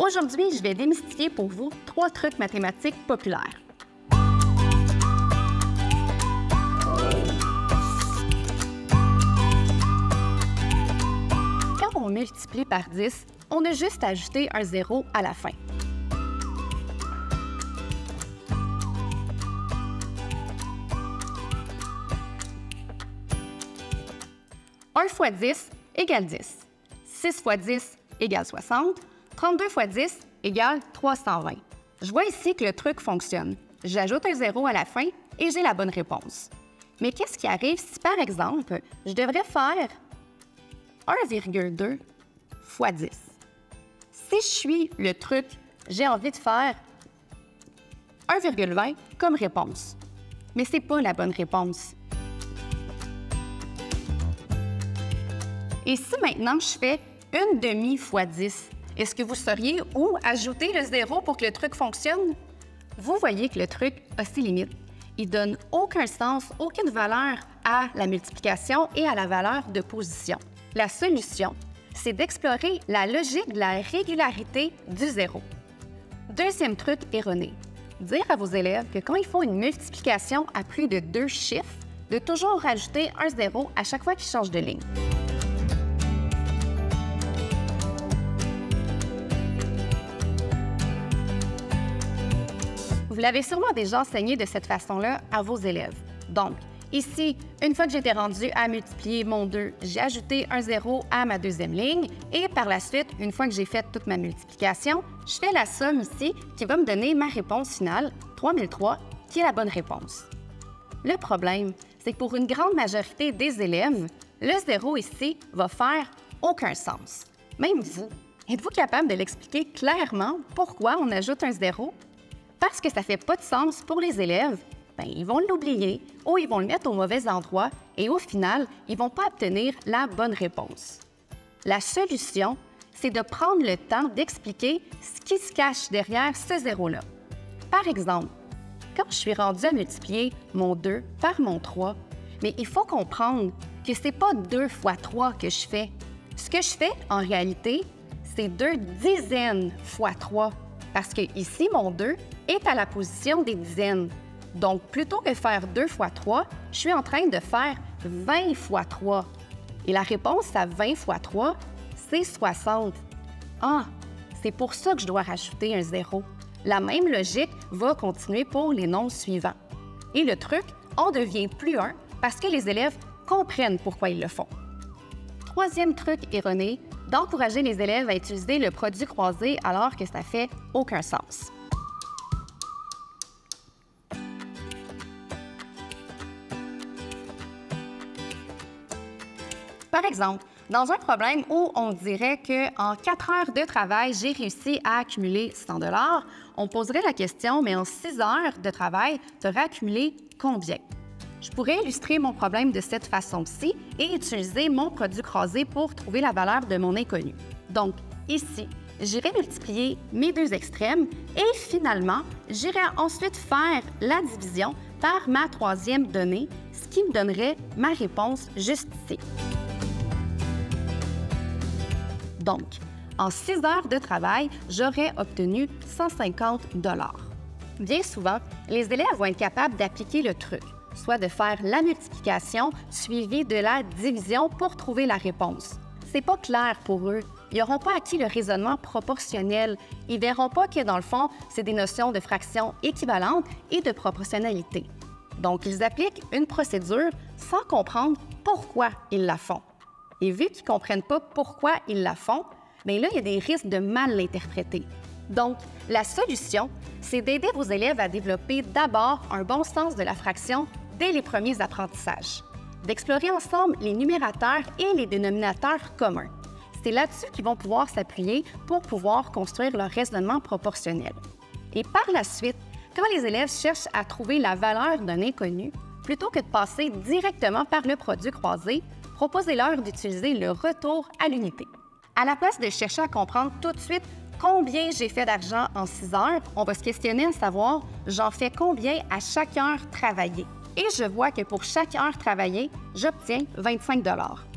Aujourd'hui, je vais démystifier pour vous 3 trucs mathématiques populaires. Quand on multiplie par 10, on a juste à ajouter un 0 à la fin. « 1 fois 10 égale 10. 6 fois 10 égale 60. 32 fois 10 égale 320. Je vois ici que le truc fonctionne. J'ajoute un 0 à la fin et j'ai la bonne réponse. Mais qu'est-ce qui arrive si, par exemple, je devrais faire 1,2 fois 10? Si je suis le truc, j'ai envie de faire 1,20 comme réponse. Mais ce n'est pas la bonne réponse. Et si maintenant je fais 1/2 fois 10, est-ce que vous sauriez où ajouter le 0 pour que le truc fonctionne? Vous voyez que le truc a ses limites. Il ne donne aucun sens, aucune valeur à la multiplication et à la valeur de position. La solution, c'est d'explorer la logique de la régularité du 0. Deuxième truc erroné, dire à vos élèves que quand ils font une multiplication à plus de 2 chiffres, de toujours rajouter un 0 à chaque fois qu'ils changent de ligne. Vous l'avez sûrement déjà enseigné de cette façon-là à vos élèves. Donc, ici, une fois que j'étais rendu à multiplier mon 2, j'ai ajouté un 0 à ma deuxième ligne et par la suite, une fois que j'ai fait toute ma multiplication, je fais la somme ici qui va me donner ma réponse finale, 3003, qui est la bonne réponse. Le problème, c'est que pour une grande majorité des élèves, le 0 ici va faire aucun sens. Même vous, êtes-vous capable de l'expliquer clairement pourquoi on ajoute un 0? Parce que ça ne fait pas de sens pour les élèves, ils vont l'oublier ou ils vont le mettre au mauvais endroit et au final, ils ne vont pas obtenir la bonne réponse. La solution, c'est de prendre le temps d'expliquer ce qui se cache derrière ce 0-là. Par exemple, quand je suis rendue à multiplier mon 2 par mon 3, mais il faut comprendre que ce n'est pas 2 fois 3 que je fais. Ce que je fais, en réalité, c'est 2 dizaines fois 3. Parce que ici, mon 2 est à la position des dizaines. Donc, plutôt que faire 2 fois 3, je suis en train de faire 20 fois 3. Et la réponse à 20 fois 3, c'est 60. Ah, c'est pour ça que je dois rajouter un 0. La même logique va continuer pour les nombres suivants. Et le truc, on devient plus 1 parce que les élèves comprennent pourquoi ils le font. Troisième truc erroné, d'encourager les élèves à utiliser le produit croisé alors que ça fait aucun sens. Par exemple, dans un problème où on dirait qu'en 4 heures de travail, j'ai réussi à accumuler 100 $, on poserait la question, mais en 6 heures de travail, tu aurais accumulé combien? Je pourrais illustrer mon problème de cette façon-ci et utiliser mon produit croisé pour trouver la valeur de mon inconnu. Donc, ici, j'irai multiplier mes 2 extrêmes et finalement, j'irai ensuite faire la division par ma 3e donnée, ce qui me donnerait ma réponse juste ici. Donc, en 6 heures de travail, j'aurais obtenu 150 $. Bien souvent, les élèves vont être capables d'appliquer le truc, soit de faire la multiplication suivie de la division pour trouver la réponse. C'est pas clair pour eux. Ils n'auront pas acquis le raisonnement proportionnel. Ils ne verront pas que, dans le fond, c'est des notions de fraction équivalente et de proportionnalité. Donc, ils appliquent une procédure sans comprendre pourquoi ils la font. Et vu qu'ils ne comprennent pas pourquoi ils la font, bien là, il y a des risques de mal l'interpréter. Donc, la solution, c'est d'aider vos élèves à développer d'abord un bon sens de la fraction dès les premiers apprentissages, d'explorer ensemble les numérateurs et les dénominateurs communs. C'est là-dessus qu'ils vont pouvoir s'appuyer pour pouvoir construire leur raisonnement proportionnel. Et par la suite, quand les élèves cherchent à trouver la valeur d'un inconnu, plutôt que de passer directement par le produit croisé, proposez-leur d'utiliser le retour à l'unité. À la place de chercher à comprendre tout de suite combien j'ai fait d'argent en 6 heures, on va se questionner à savoir j'en fais combien à chaque heure travaillée. Et je vois que pour chaque heure travaillée, j'obtiens 25 $.